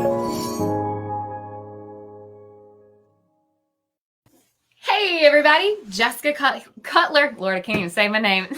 Hey everybody, Jessica Cutler, Lord, I can't even say my name.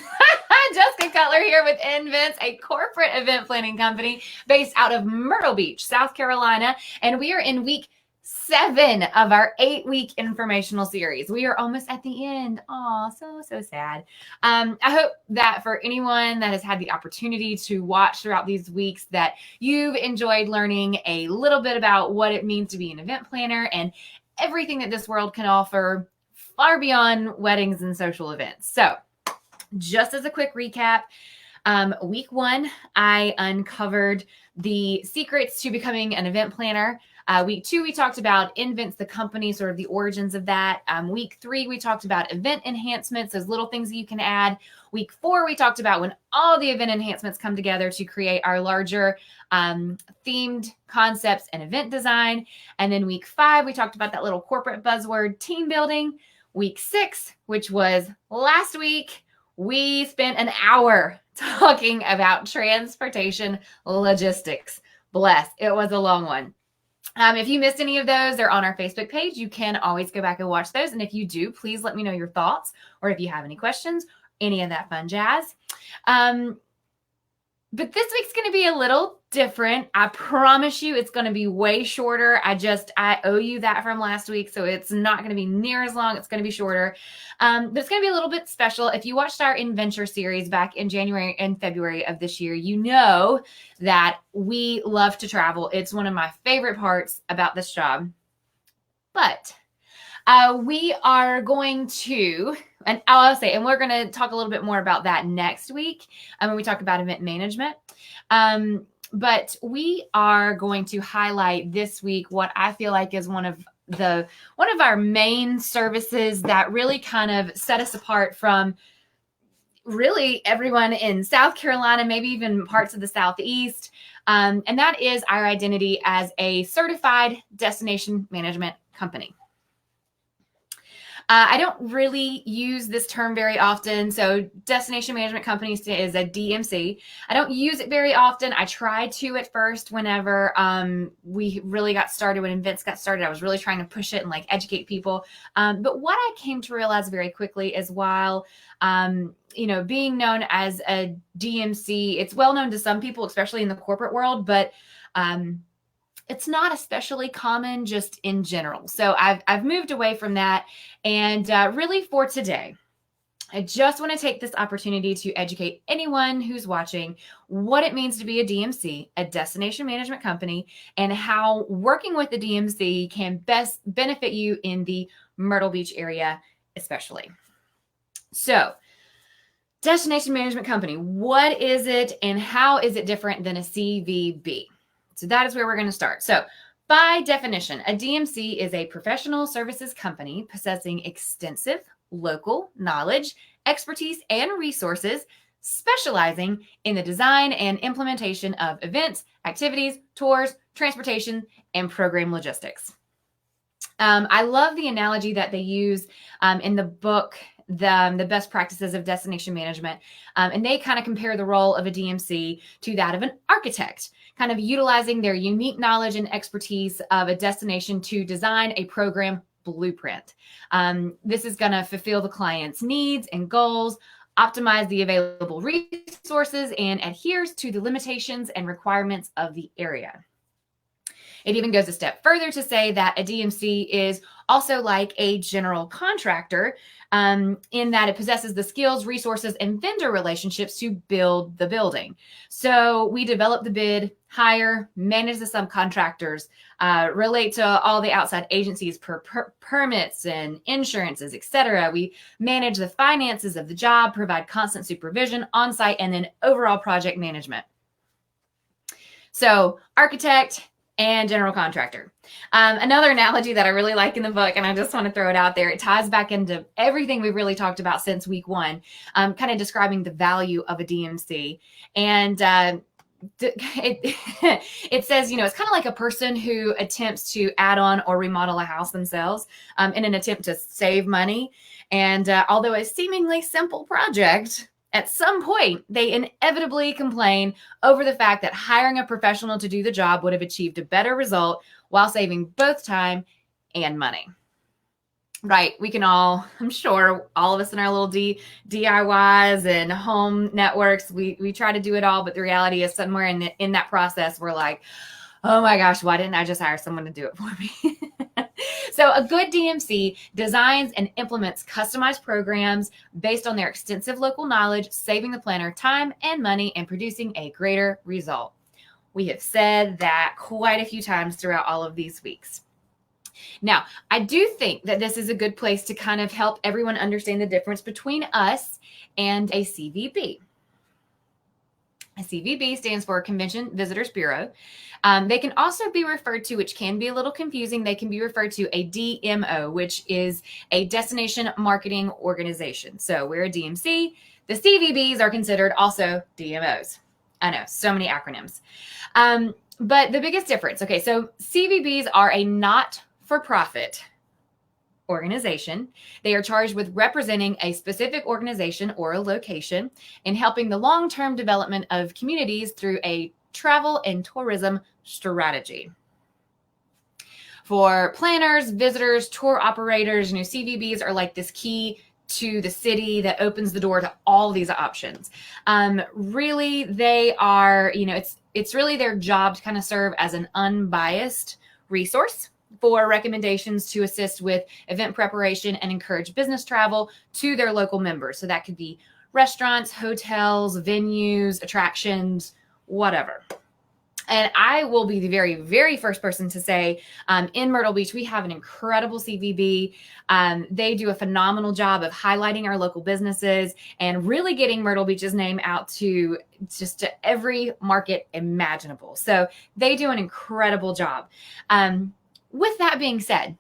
Jessica Cutler here with InVents, a corporate event planning company based out of Myrtle Beach, South Carolina. And we are in week 7 of our 8-week informational series. We are almost at the end. Oh, so sad. I hope that for anyone that has had the opportunity to watch throughout these weeks, that you've enjoyed learning a little bit about what it means to be an event planner and everything that this world can offer far beyond weddings and social events. So just as a quick recap, week 1, I uncovered the secrets to becoming an event planner. Week 2, we talked about InVents, the company, sort of the origins of that. Week 3, we talked about event enhancements, those little things that you can add. Week 4, we talked about when all the event enhancements come together to create our larger themed concepts and event design. And then week 5, we talked about that little corporate buzzword, team building. Week 6, which was last week, we spent an hour talking about transportation logistics. Bless, it was a long one. If you missed any of those, they're on our Facebook page. You can always go back and watch those. And if you do, please let me know your thoughts, or if you have any questions, any of that fun jazz. But this week's going to be a little different. I promise you it's going to be way shorter. I owe you that from last week, so it's not going to be near as long. It's going to be shorter. But it's going to be a little bit special. If you watched our Adventure series back in January and February of this year, you know that we love to travel. It's one of my favorite parts about this job. But we are going to, and we're going to talk a little bit more about that next week when we talk about event management. But we are going to highlight this week what I feel like is one of our main services that really kind of set us apart from really everyone in South Carolina, maybe even parts of the Southeast. And that is our identity as a certified destination management company. I don't really use this term very often. So destination management companies is a DMC. I don't use it very often. I tried to at first whenever we really got started, when events got started. I was really trying to push it and educate people. But what I came to realize very quickly is while being known as a DMC, it's well known to some people, especially in the corporate world, but it's not especially common just in general. So I've moved away from that. And really for today, I just want to take this opportunity to educate anyone who's watching what it means to be a DMC, a destination management company, and how working with the DMC can best benefit you in the Myrtle Beach area, especially. So destination management company, what is it and how is it different than a CVB? So that is where we're going to start. So by definition, a DMC is a professional services company possessing extensive local knowledge, expertise, and resources, specializing in the design and implementation of events, activities, tours, transportation, and program logistics. I love the analogy that they use in the book, the best practices of destination management. And they kind of compare the role of a DMC to that of an architect, kind of utilizing their unique knowledge and expertise of a destination to design a program blueprint. This is going to fulfill the client's needs and goals, optimize the available resources, and adheres to the limitations and requirements of the area. It even goes a step further to say that a DMC is also like a general contractor in that it possesses the skills, resources, and vendor relationships to build the building. So we develop the bid, hire, manage the subcontractors, relate to all the outside agencies for permits and insurances, etc. We manage the finances of the job, provide constant supervision on-site, and then overall project management. So architect and general contractor. Another analogy that I really like in the book, and I just want to throw it out there, it ties back into everything we've really talked about since week 1, kind of describing the value of a DMC. And it says, it's kind of like a person who attempts to add on or remodel a house themselves in an attempt to save money. And although a seemingly simple project, At some point, they inevitably complain over the fact that hiring a professional to do the job would have achieved a better result while saving both time and money. Right. We can all, I'm sure, all of us in our little DIYs and home networks, we try to do it all. But the reality is somewhere in that process, we're like, oh my gosh, why didn't I just hire someone to do it for me? So a good DMC designs and implements customized programs based on their extensive local knowledge, saving the planner time and money and producing a greater result. We have said that quite a few times throughout all of these weeks. Now, I do think that this is a good place to kind of help everyone understand the difference between us and a CVB. A CVB stands for Convention Visitors Bureau. They can also be referred to, which can be a little confusing, they can be referred to a DMO, which is a Destination Marketing Organization. So we're a DMC. The CVBs are considered also DMOs. I know, so many acronyms. But the biggest difference, okay, so CVBs are a not-for-profit organization. They are charged with representing a specific organization or a location and helping the long-term development of communities through a travel and tourism strategy. For planners, visitors, tour operators, CVBs are like this key to the city that opens the door to all these options. Really, they are, it's really their job to kind of serve as an unbiased resource for recommendations to assist with event preparation and encourage business travel to their local members. So that could be restaurants, hotels, venues, attractions, whatever. And I will be the very, very first person to say, in Myrtle Beach, we have an incredible CVB. They do a phenomenal job of highlighting our local businesses and really getting Myrtle Beach's name out to every market imaginable. So they do an incredible job. With that being said,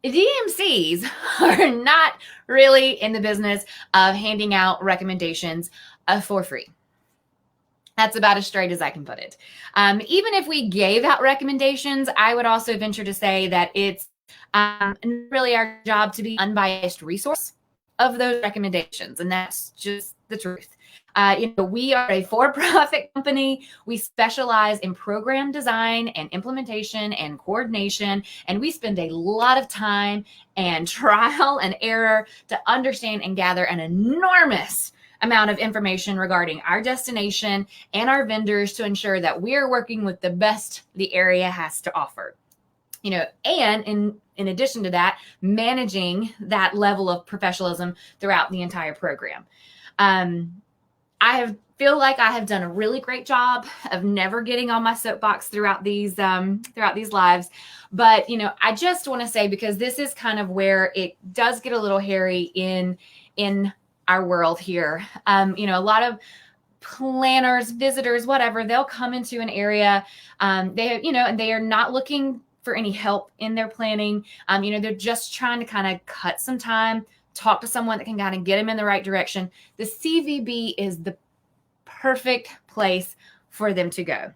DMCs are not really in the business of handing out recommendations for free. That's about as straight as I can put it. Even if we gave out recommendations, I would also venture to say that it's really our job to be unbiased resource of those recommendations. And that's just the truth. We are a for-profit company. We specialize in program design and implementation and coordination, and we spend a lot of time and trial and error to understand and gather an enormous amount of information regarding our destination and our vendors to ensure that we're working with the best the area has to offer. And in addition to that, managing that level of professionalism throughout the entire program. Feel like I have done a really great job of never getting on my soapbox throughout these lives. But, I just want to say, because this is kind of where it does get a little hairy in our world here. A lot of planners, visitors, whatever, they'll come into an area, and they are not looking for any help in their planning. They're just trying to kind of cut some time, talk to someone that can kind of get them in the right direction. The CVB is the perfect place for them to go.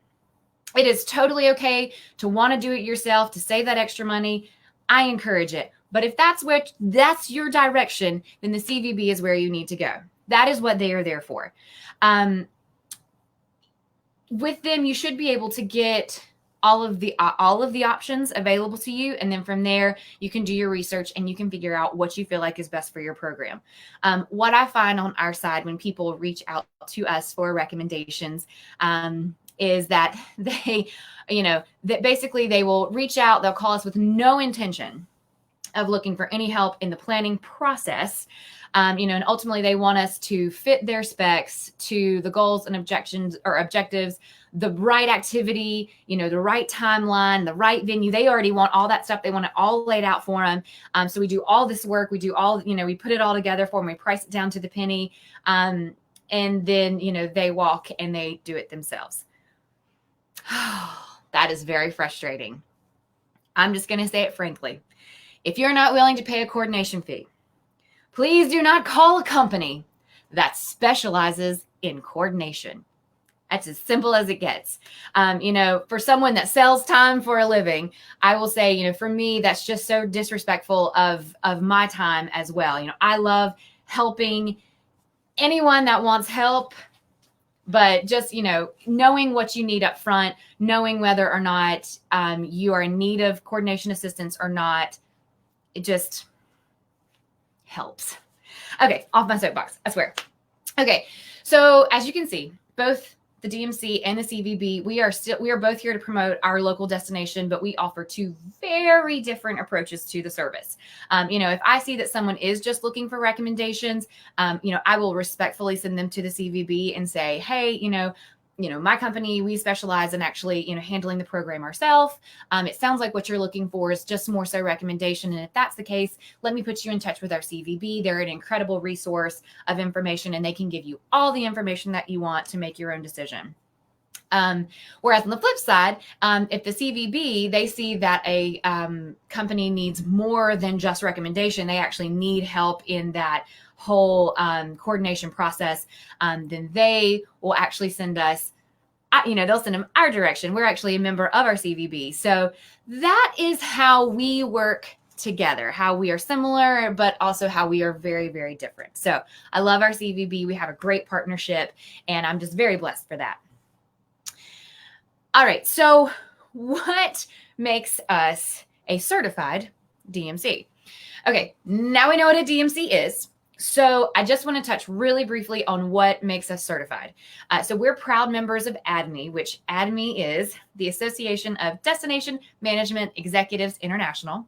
It is totally okay to want to do it yourself, to save that extra money. I encourage it. But if that's your direction, then the CVB is where you need to go. That is what they are there for. With them, you should be able to get all of the options available to you. And then from there, you can do your research and you can figure out what you feel like is best for your program. What I find on our side when people reach out to us for recommendations is that that basically they will reach out, they'll call us with no intention of looking for any help in the planning process. And ultimately they want us to fit their specs to the goals and objectives, the right activity, the right timeline, the right venue. They already want all that stuff. They want it all laid out for them. So we do all this work. We do all, we put it all together for them. We price it down to the penny. And then, they walk and they do it themselves. That is very frustrating. I'm just going to say it frankly. If you're not willing to pay a coordination fee, please do not call a company that specializes in coordination. That's as simple as it gets. For someone that sells time for a living, I will say, for me, that's just so disrespectful of my time as well. I love helping anyone that wants help, but just, knowing what you need up front, knowing whether or not you are in need of coordination assistance or not, it just helps. Okay, off my soapbox, I swear. Okay, so as you can see, both the DMC and the CVB, we are both here to promote our local destination, but we offer two very different approaches to the service. If I see that someone is just looking for recommendations, I will respectfully send them to the CVB and say, hey, my company, we specialize in actually, handling the program ourselves. It sounds like what you're looking for is just more so recommendation. And if that's the case, let me put you in touch with our CVB. They're an incredible resource of information, and they can give you all the information that you want to make your own decision. Whereas on the flip side, if the CVB, they see that a company needs more than just recommendation, they actually need help in that whole coordination process, then they will actually send us, they'll send them our direction. We're actually a member of our CVB. So that is how we work together, how we are similar, but also how we are very, very different. So I love our CVB. We have a great partnership, and I'm just very blessed for that. All right, so what makes us a certified DMC? Okay, now we know what a DMC is. So I just want to touch really briefly on what makes us certified. So we're proud members of ADME, which ADME is the Association of Destination Management Executives International.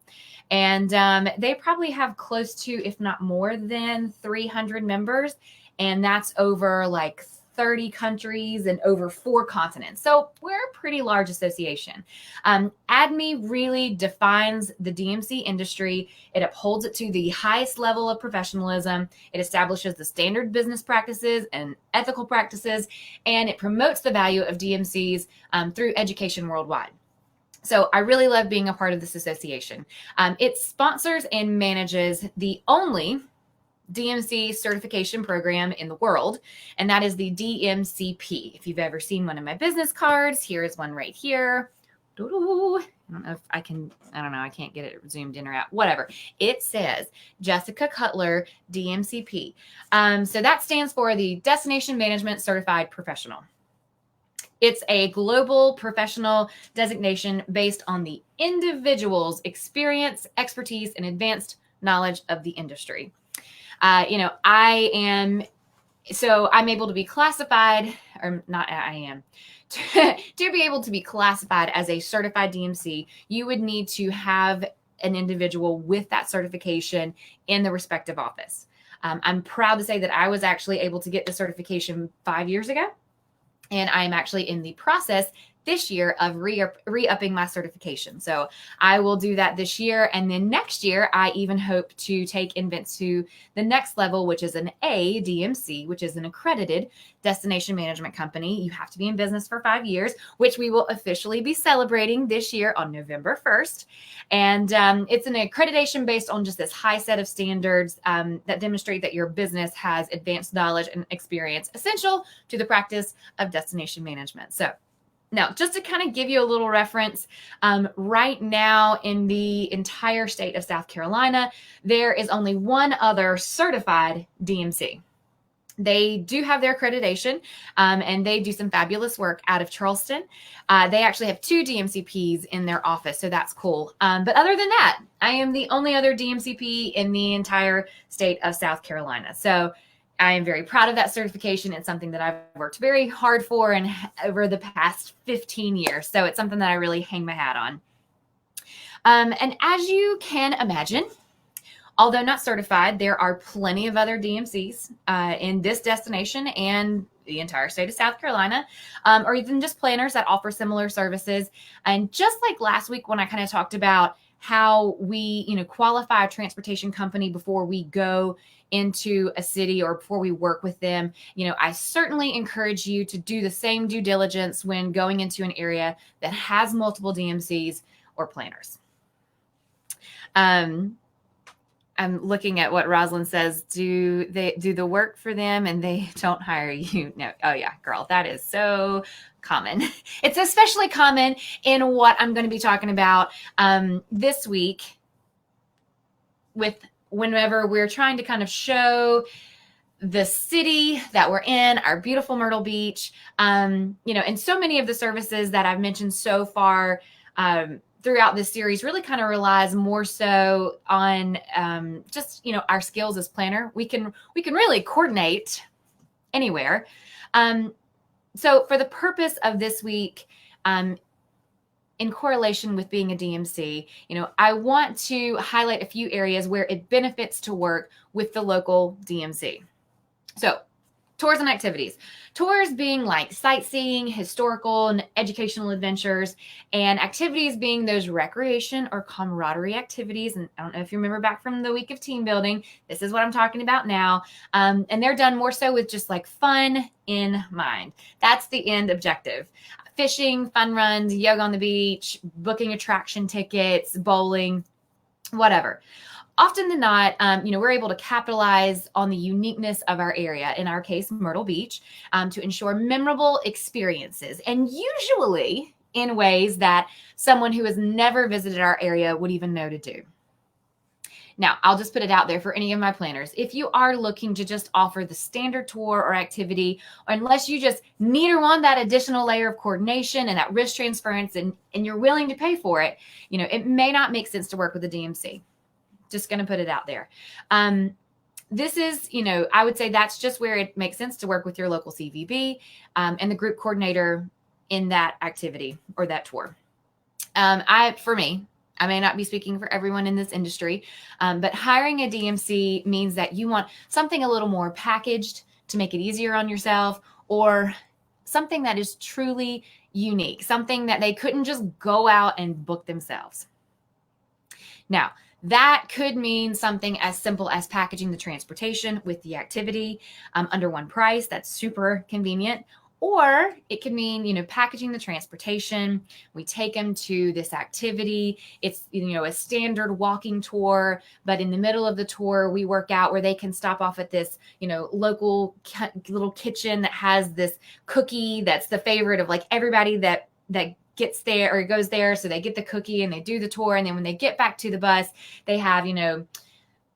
And they probably have close to, if not more than 300 members. And that's over like 30 countries and over 4 continents. So we're a pretty large association. ADME really defines the DMC industry. It upholds it to the highest level of professionalism. It establishes the standard business practices and ethical practices, and it promotes the value of DMCs through education worldwide. So I really love being a part of this association. It sponsors and manages the only DMC certification program in the world, and that is the DMCP. If you've ever seen one of my business cards, here is one right here. I don't know if I can't get it zoomed in or out, whatever. It says Jessica Cutler, DMCP. So that stands for the Destination Management Certified Professional. It's a global professional designation based on the individual's experience, expertise, and advanced knowledge of the industry. I'm able to be classified, or not, to be able to be classified as a certified DMC, you would need to have an individual with that certification in the respective office. I'm proud to say that I was actually able to get the certification 5 years ago, and I'm actually in the process this year of re-upping my certification. So I will do that this year. And then next year, I even hope to take Invent to the next level, which is an A DMC, which is an accredited destination management company. You have to be in business for 5 years, which we will officially be celebrating this year on November 1st. And it's an accreditation based on just this high set of standards that demonstrate that your business has advanced knowledge and experience essential to the practice of destination management. So now, just to kind of give you a little reference, right now in the entire state of South Carolina, there is only one other certified DMC. They do have their accreditation, and they do some fabulous work out of Charleston. They actually have 2 DMCPs in their office, so that's cool. But other than that, I am the only other DMCP in the entire state of South Carolina. So I am very proud of that certification. It's something that I've worked very hard for and over the past 15 years. So it's something that I really hang my hat on. And as you can imagine, although not certified, there are plenty of other DMCs in this destination and the entire state of South Carolina, or even just planners that offer similar services. And just like last week when I kind of talked about how we, qualify a transportation company before we go into a city or before we work with them, I certainly encourage you to do the same due diligence when going into an area that has multiple DMCs or planners. I'm looking at what Rosalind says. Do they do the work for them and they don't hire you? No. Oh yeah, girl, that is so common. It's especially common in what I'm going to be talking about this week, with whenever we're trying to kind of show the city that we're in, our beautiful Myrtle Beach, and so many of the services that I've mentioned so far throughout this series really kind of relies more so on just our skills as planner. We can really coordinate anywhere. So for the purpose of this week, in correlation with being a DMC, I want to highlight a few areas where it benefits to work with the local DMC. So tours and activities. Tours being like sightseeing, historical, and educational adventures, and activities being those recreation or camaraderie activities. And I don't know if you remember back from the week of team building, this is what I'm talking about now. And they're done more so with just like fun in mind. That's the end objective. Fishing, fun runs, yoga on the beach, booking attraction tickets, bowling, whatever. Often than not, we're able to capitalize on the uniqueness of our area, in our case, Myrtle Beach, to ensure memorable experiences, and usually in ways that someone who has never visited our area would even know to do. Now, I'll just put it out there for any of my planners. If you are looking to just offer the standard tour or activity, or unless you just need or want that additional layer of coordination and that risk transference and you're willing to pay for it, it may not make sense to work with a DMC. Just going to put it out there. This is, I would say that's just where it makes sense to work with your local CVB and the group coordinator in that activity or that tour. For me, I may not be speaking for everyone in this industry, but hiring a DMC means that you want something a little more packaged to make it easier on yourself, or something that is truly unique, something that they couldn't just go out and book themselves. Now, that could mean something as simple as packaging the transportation with the activity under one price. That's super convenient. Or it could mean, packaging the transportation. We take them to this activity. It's, a standard walking tour, but in the middle of the tour, we work out where they can stop off at this, local little kitchen that has this cookie that's the favorite of like everybody that gets there or goes there. So they get the cookie and they do the tour. And then when they get back to the bus, they have,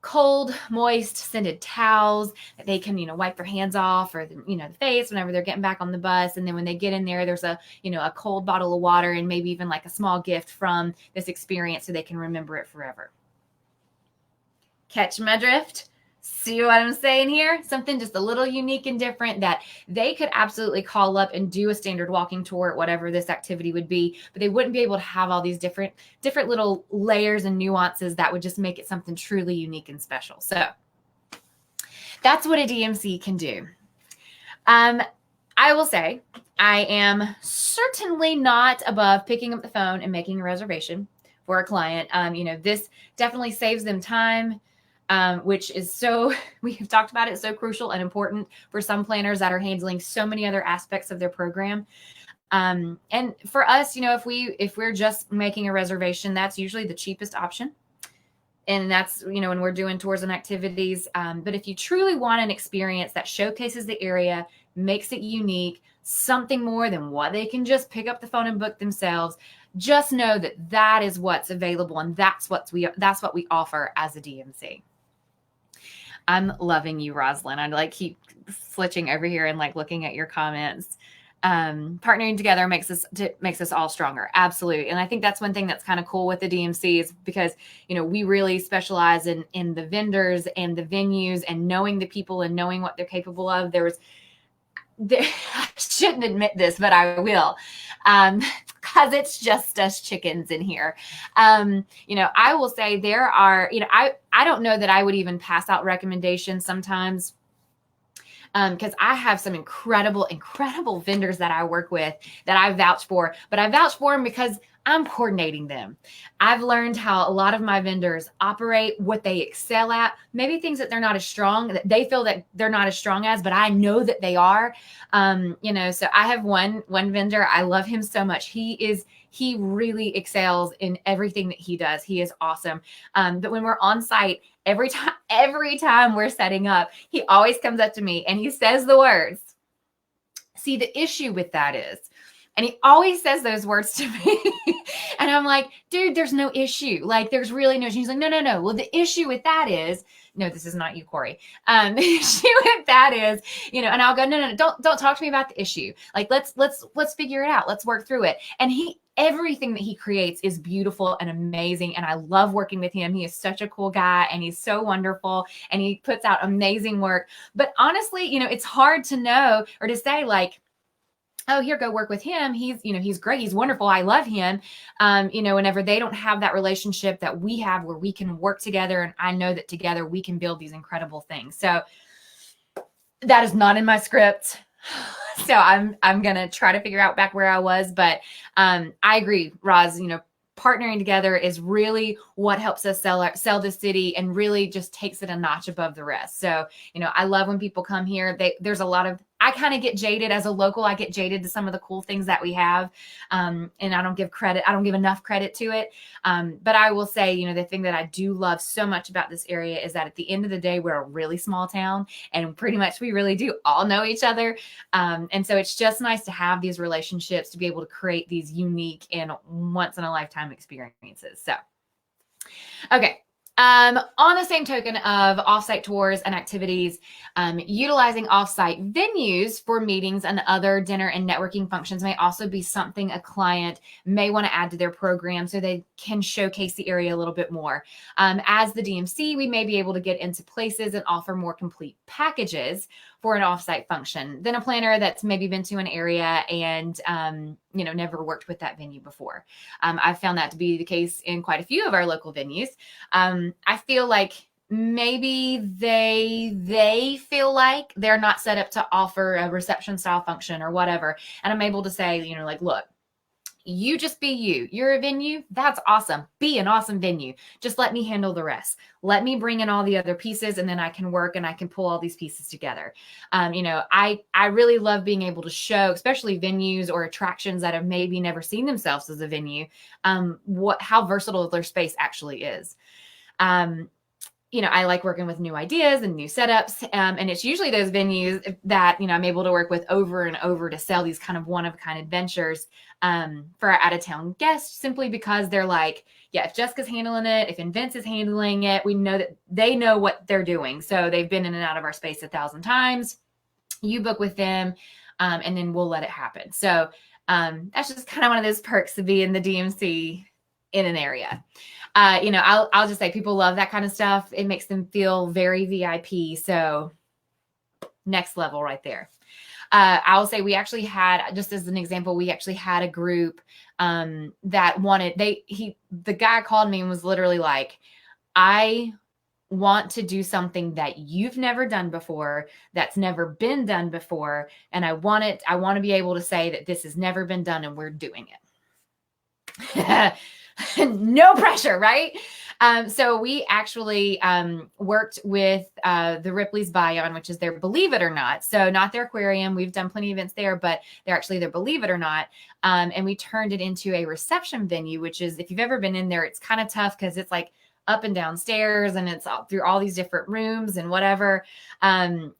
cold, moist, scented towels that they can, wipe their hands off or, the face whenever they're getting back on the bus. And then when they get in there, there's a cold bottle of water and maybe even like a small gift from this experience so they can remember it forever. Catch my drift? See what I'm saying here? Something just a little unique and different that they could absolutely call up and do a standard walking tour, whatever this activity would be, but they wouldn't be able to have all these different little layers and nuances that would just make it something truly unique and special. So that's what a DMC can do. I will say I am certainly not above picking up the phone and making a reservation for a client. This definitely saves them time. Which is we have talked about it, so crucial and important for some planners that are handling so many other aspects of their program. And for us, if we're just making a reservation, that's usually the cheapest option. And that's, when we're doing tours and activities. But if you truly want an experience that showcases the area, makes it unique, something more than what they can just pick up the phone and book themselves, just know that is what's available. And that's what we offer as a DMC. I'm loving you, Rosalind. I keep switching over here and looking at your comments. Partnering together makes us all stronger. Absolutely. And I think that's one thing that's kind of cool with the DMC is because, we really specialize in the vendors and the venues and knowing the people and knowing what they're capable of. I shouldn't admit this, but I will. Because it's just us chickens in here. I will say there are, I don't know that I would even pass out recommendations sometimes because I have some incredible vendors that I work with that I vouch for, but I vouch for them because I'm coordinating them. I've learned how a lot of my vendors operate, what they excel at, maybe things that they're not as strong, that they feel that they're not as strong as, but I know that they are. So I have one vendor. I love him so much. He really excels in everything that he does. He is awesome. But when we're on site, every time we're setting up, he always comes up to me and he says the words. See, the issue with that is, and he always says those words to me. And I'm like, dude, there's no issue. There's really no issue. He's like, no. Well, the issue with that is, no, this is not you, Corey. That is, and I'll go, no, don't talk to me about the issue. Like, let's figure it out. Let's work through it. And everything that he creates is beautiful and amazing. And I love working with him. He is such a cool guy and he's so wonderful and he puts out amazing work. But honestly, it's hard to know or to say like, oh, here, go work with him. He's great. He's wonderful. I love him. Whenever they don't have that relationship that we have where we can work together. And I know that together we can build these incredible things. So that is not in my script. So I'm going to try to figure out back where I was. But I agree, Roz, partnering together is really what helps us sell the city and really just takes it a notch above the rest. So, I love when people come here. There's a lot of, I kind of get jaded as a local. I get jaded to some of the cool things that we have. And I don't give enough credit to it. But I will say, the thing that I do love so much about this area is that at the end of the day, we're a really small town and pretty much we really do all know each other. And so it's just nice to have these relationships to be able to create these unique and once in a lifetime experiences. So, okay. On the same token of offsite tours and activities, utilizing offsite venues for meetings and other dinner and networking functions may also be something a client may want to add to their program so they can showcase the area a little bit more. As the DMC, we may be able to get into places and offer more complete packages for an offsite function than a planner that's maybe been to an area and, never worked with that venue before. I've found that to be the case in quite a few of our local venues. I feel like maybe they feel like they're not set up to offer a reception style function or whatever. And I'm able to say, look, you just be you. You're a venue. That's awesome. Be an awesome venue. Just let me handle the rest. Let me bring in all the other pieces and then I can work and I can pull all these pieces together. I really love being able to show, especially venues or attractions that have maybe never seen themselves as a venue, how versatile their space actually is. I like working with new ideas and new setups. And it's usually those venues that, I'm able to work with over and over to sell these kind of one-of-a-kind adventures for our out-of-town guests, simply because they're like, yeah, if Jessica's handling it, if Vince is handling it, we know that they know what they're doing. So they've been in and out of our space 1,000 times. You book with them, and then we'll let it happen. So that's just kind of one of those perks of being the DMC in an area. I'll just say people love that kind of stuff. It makes them feel very VIP. So next level right there. I'll say we actually had, just as an example, we actually had a group that wanted, the guy called me and was literally like, I want to do something that you've never done before, that's never been done before. And I want to be able to say that this has never been done and we're doing it. No pressure, right? So we actually worked with the Ripley's Bion, which is their Believe It or Not. So not their aquarium. We've done plenty of events there, but they're actually their Believe It or Not. And we turned it into a reception venue, which is, if you've ever been in there, it's kind of tough because it's like up and down stairs and it's through all these different rooms and whatever. And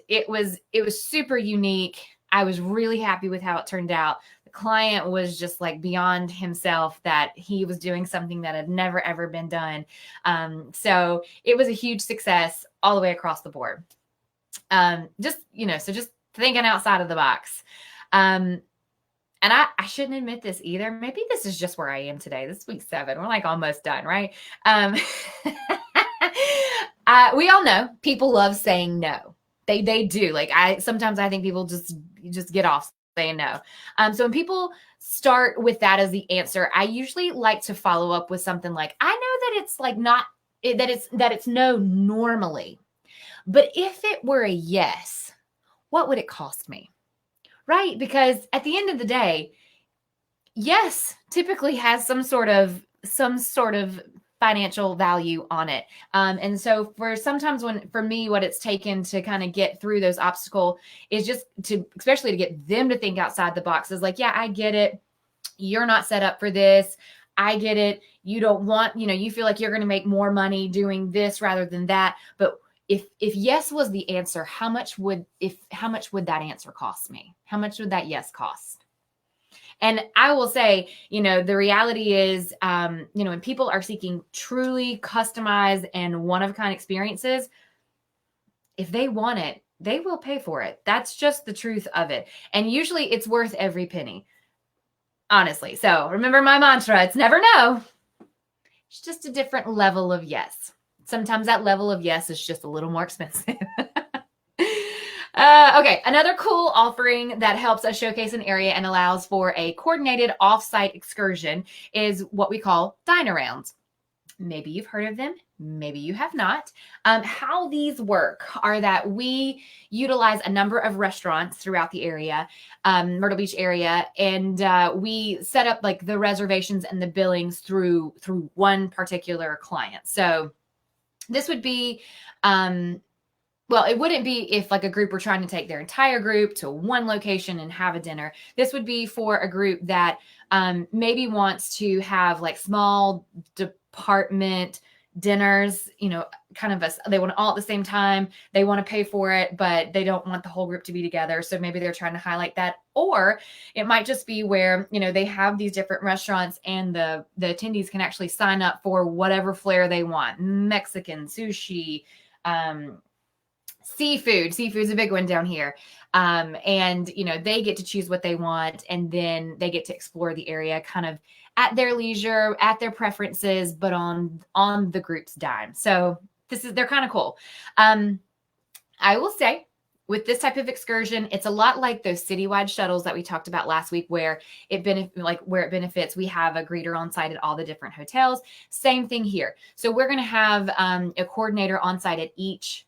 it was super unique. I was really happy with how it turned out. Client was just like beyond himself that he was doing something that had never, ever been done. So it was a huge success all the way across the board. Just thinking outside of the box. And I shouldn't admit this either. Maybe this is just where I am today. This is week 7. We're like almost done, right? We all know people love saying no. They do. Like sometimes I think people just get off saying no. So when people start with that as the answer, I usually like to follow up with something like, I know that it's like that it's no normally, but if it were a yes, what would it cost me? Right? Because at the end of the day, yes typically has some sort of financial value on it. And so for me, what it's taken to kind of get through those obstacles is just especially to get them to think outside the box is like, yeah, I get it. You're not set up for this. I get it. You don't want, you feel like you're going to make more money doing this rather than that. But if yes was the answer, how much would that answer cost me? How much would that yes cost? And I will say, the reality is, when people are seeking truly customized and one-of-a-kind experiences, if they want it, they will pay for it. That's just the truth of it. And usually it's worth every penny, honestly. So remember my mantra, it's never no. It's just a different level of yes. Sometimes that level of yes is just a little more expensive. Okay, another cool offering that helps us showcase an area and allows for a coordinated off-site excursion is what we call Dine Arounds. Maybe you've heard of them, maybe you have not. How these work are that we utilize a number of restaurants throughout the area, Myrtle Beach area, and we set up like the reservations and the billings through one particular client. So this would be, well, it wouldn't be if like a group were trying to take their entire group to one location and have a dinner. This would be for a group that maybe wants to have like small department dinners, kind of they want it all at the same time. They want to pay for it, but they don't want the whole group to be together. So maybe they're trying to highlight that. Or it might just be where, they have these different restaurants and the attendees can actually sign up for whatever flair they want. Mexican, sushi, seafood. Seafood's a big one down here. And, they get to choose what they want, and then they get to explore the area kind of at their leisure, at their preferences, but on the group's dime. So they're kind of cool. I will say with this type of excursion, it's a lot like those citywide shuttles that we talked about last week, where it benefits. We have a greeter on site at all the different hotels. Same thing here. So we're going to have a coordinator on site at each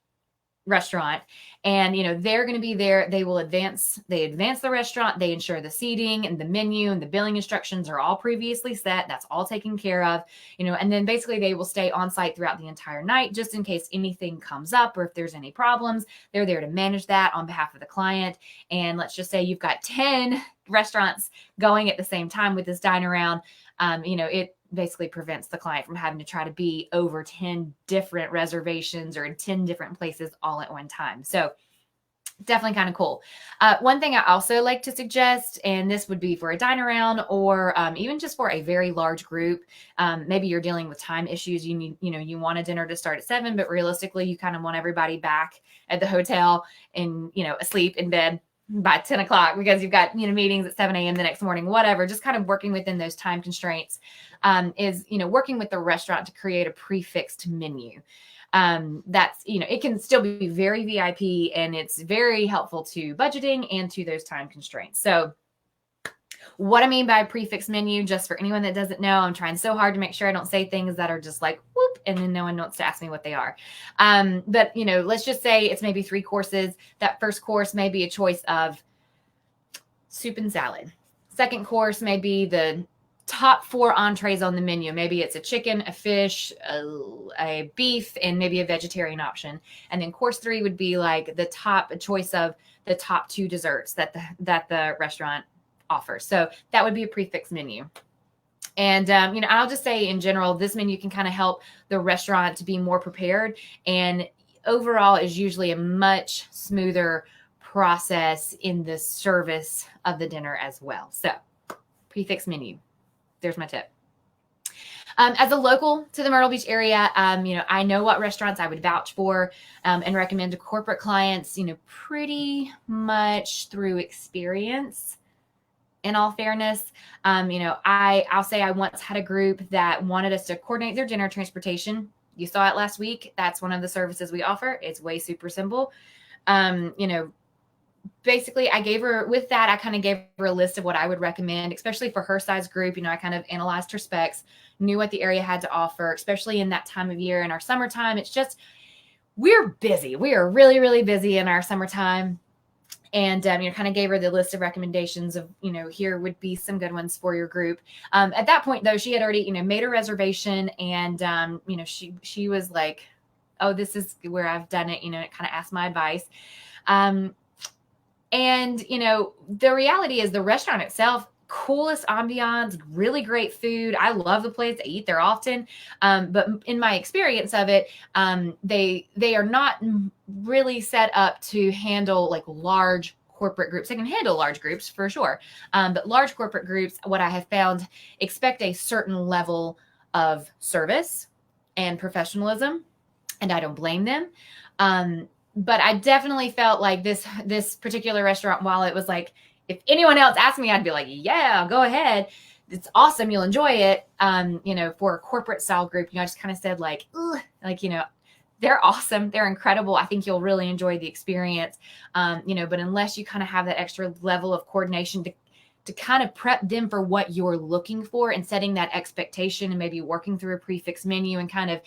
restaurant, and they're going to be there. They advance the restaurant. They ensure the seating and the menu and the billing instructions are all previously set. That's all taken care of, and then basically they will stay on site throughout the entire night, just in case anything comes up or if there's any problems. They're there to manage that on behalf of the client. And let's just say you've got 10 restaurants going at the same time with this Dine Around. It basically prevents the client from having to try to be over 10 different reservations or in 10 different places all at one time. So definitely kind of cool. One thing I also like to suggest, and this would be for a Dine Around or even just for a very large group, maybe you're dealing with time issues. You want a dinner to start at 7, but realistically you kind of want everybody back at the hotel and, asleep in bed by 10 o'clock because you've got, meetings at 7 a.m. the next morning, whatever, just kind of working within those time constraints, is, working with the restaurant to create a prefixed menu. That's, it can still be very VIP, and it's very helpful to budgeting and to those time constraints. So what I mean by a prefix menu, just for anyone that doesn't know, I'm trying so hard to make sure I don't say things that are just like, whoop, and then no one wants to ask me what they are. But, let's just say it's maybe 3 courses. That first course may be a choice of soup and salad. Second course may be the top 4 entrees on the menu. Maybe it's a chicken, a fish, a beef, and maybe a vegetarian option. And then course 3 would be like a choice of the top 2 desserts that the restaurant offers. So that would be a prefix menu. And, I'll just say in general, this menu can kind of help the restaurant to be more prepared, and overall is usually a much smoother process in the service of the dinner as well. So prefix menu. There's my tip. As a local to the Myrtle Beach area, I know what restaurants I would vouch for and recommend to corporate clients, pretty much through experience. In all fairness, I'll say I once had a group that wanted us to coordinate their dinner transportation. You saw it last week. That's one of the services we offer. It's way super simple. Basically I kind of gave her a list of what I would recommend, especially for her size group. I kind of analyzed her specs, knew what the area had to offer, especially in that time of year. In our summertime, it's just, we're busy. We are really, really busy in our summertime. And, kind of gave her the list of recommendations of, here would be some good ones for your group. At that point, though, she had already, made a reservation, and, she was like, oh, this is where I've done it, kind of asked my advice. And, the reality is the restaurant itself, coolest ambiance, really great food. I love the place. I eat there often. But in my experience of it, they are not really set up to handle like large corporate groups. They can handle large groups for sure. But large corporate groups, what I have found, expect a certain level of service and professionalism, and I don't blame them. But I definitely felt like this particular restaurant, while it was like, if anyone else asked me, I'd be like, yeah, go ahead. It's awesome. You'll enjoy it. For a corporate style group, I just kind of said like, they're awesome. They're incredible. I think you'll really enjoy the experience. But unless you kind of have that extra level of coordination to kind of prep them for what you're looking for and setting that expectation and maybe working through a prefix menu and kind of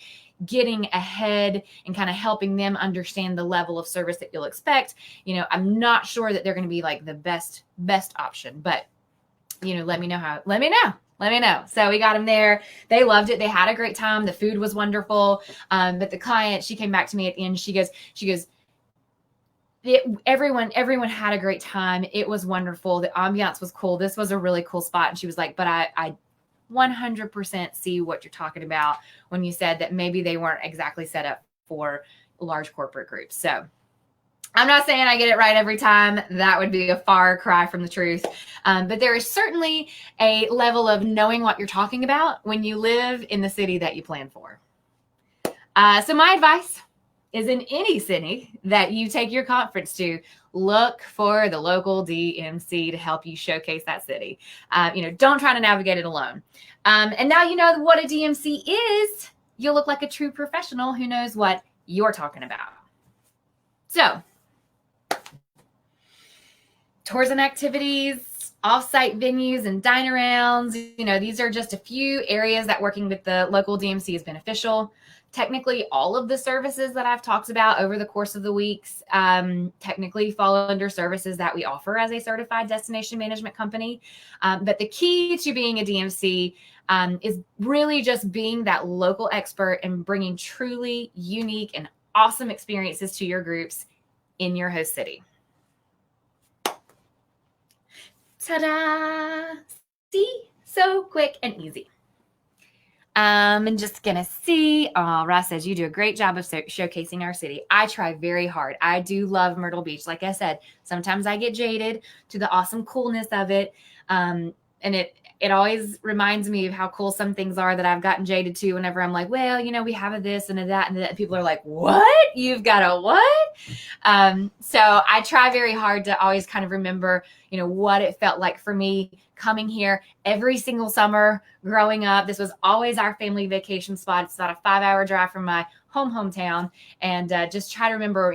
getting ahead and kind of helping them understand the level of service that you'll expect, I'm not sure that they're going to be like the best option, but let me know. So we got them there. They loved it. They had a great time. The food was wonderful. But the client, she came back to me at the end. She goes, everyone had a great time. It was wonderful. The ambiance was cool. This was a really cool spot. And she was like, but I 100% see what you're talking about when you said that maybe they weren't exactly set up for large corporate groups. So I'm not saying I get it right every time. That would be a far cry from the truth. But there is certainly a level of knowing what you're talking about when you live in the city that you plan for. So my advice is, in any city that you take your conference to, look for the local DMC to help you showcase that city. Don't try to navigate it alone. And now you know what a DMC is. You'll look like a true professional who knows what you're talking about. So, tours and activities, offsite venues, and dine arounds. These are just a few areas that working with the local DMC is beneficial. Technically, all of the services that I've talked about over the course of the weeks technically fall under services that we offer as a certified destination management company. But the key to being a DMC is really just being that local expert and bringing truly unique and awesome experiences to your groups in your host city. Ta-da! See? So quick and easy. I'm just going to see. Oh, Ross says, you do a great job of showcasing our city. I try very hard. I do love Myrtle Beach. Like I said, sometimes I get jaded to the awesome coolness of it. And it always reminds me of how cool some things are that I've gotten jaded to whenever I'm like, well, we have a this and a that and that. And people are like, what? You've got a what? So I try very hard to always kind of remember, what it felt like for me coming here every single summer growing up. This was always our family vacation spot. It's about a 5-hour drive from my hometown. And just try to remember,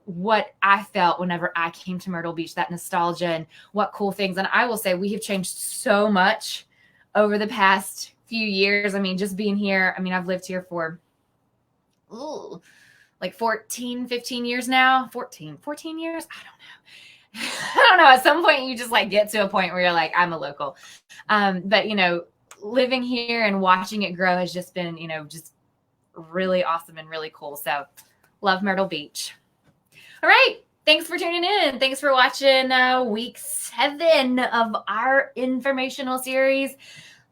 what I felt whenever I came to Myrtle Beach, that nostalgia and what cool things. And I will say we have changed so much over the past few years. Just being here, I've lived here for like 14, 15 years now. 14 years? I don't know. At some point you just like get to a point where you're like, I'm a local. But living here and watching it grow has just been, just really awesome and really cool. So love Myrtle Beach. All right. Thanks for tuning in. Thanks for watching week 7 of our informational series.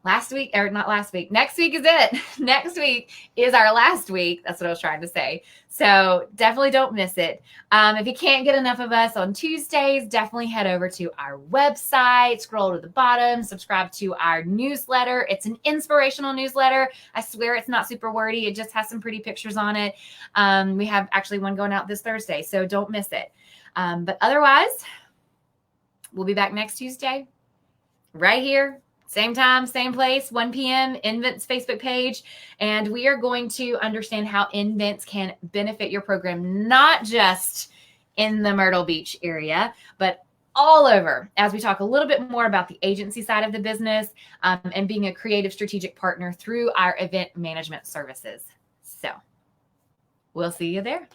Next week is it. Next week is our last week. That's what I was trying to say. So definitely don't miss it. If you can't get enough of us on Tuesdays, definitely head over to our website, scroll to the bottom, subscribe to our newsletter. It's an inspirational newsletter. I swear it's not super wordy. It just has some pretty pictures on it. We have actually one going out this Thursday, so don't miss it. But otherwise, we'll be back next Tuesday right here. Same time, same place, 1 p.m., InVent's Facebook page. And we are going to understand how InVent can benefit your program, not just in the Myrtle Beach area, but all over, as we talk a little bit more about the agency side of the business and being a creative strategic partner through our event management services. So we'll see you there.